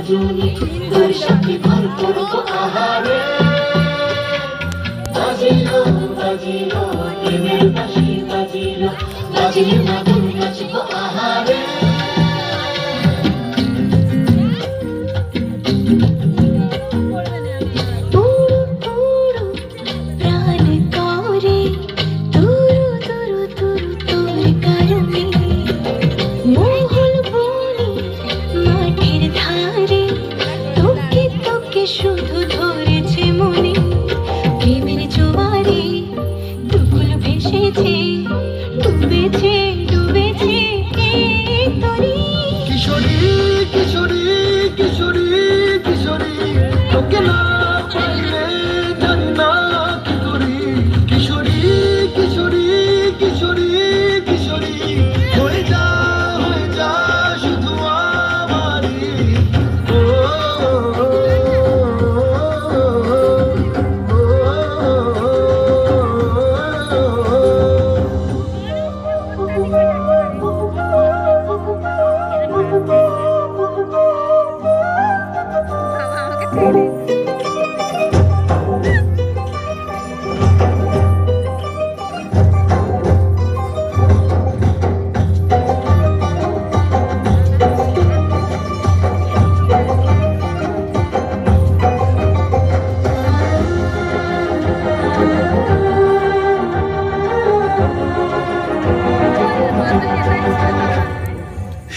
সজনী তোর সাথে ঘর করব আহারে বাজিলো বাজিলো প্রেমের বাঁশি বাজিলো বাজিয়ে মাদুর নাচবো আহারে শুধু ধরেছে মনে প্রেমের জোয়ারে দুকুল ভেসেছে ডুবেছে ডুবেছে এই তরি কিশোরী কিশোরী কিশোরী কিশোরী তোকে না পাইলে জানি না কি করি কিশোরী কিশোরী কিশোরী কিশোরী হয়ে যা শুধু আমারই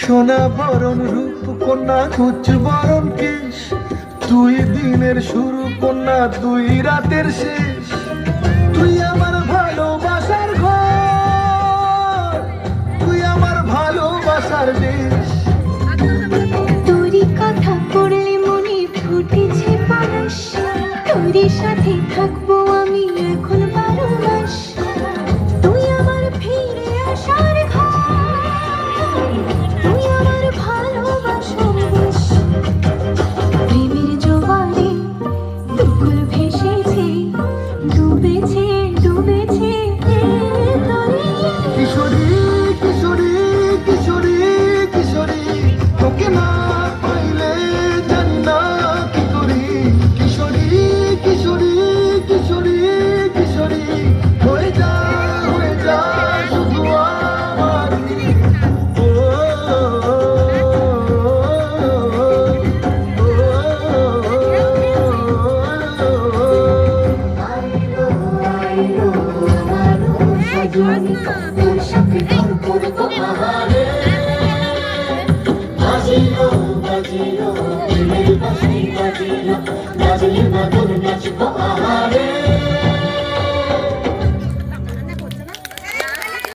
সোনা বরণ রূপ কন্যা কুচ বরণ কেশ তুই দিনের শুরু কন্যা তুই রাতের শেষ তুই আমার ভালোবাসার ঘর তুই আমার ভালোবাসার দেশ তোরই কথা পড়লে মনে ফুটেছে পরশ তোরই সাথে থাকবো আমি এখন 12 মাস তুই আমার ফিরে আসার ঘর তুই আমার ভালোবাসার দেশ প্রেমের জোয়ারে দুকুল ভেসেছে ডুবেছে ডুবেছে এই তরি কিশোরী কিশোরী কিশোরী কিশোরী তোকে না পাইলে জানি না কি করি কিশোরী কিশোরী কিশোরী কিশোরী হয়ে যা শুধু আমারই আইলো আইলো আমারও সজনী তোর সাথে ঘর করব আহারে বাজিলো বাজিলো প্রেমের বাঁশি বাজিলো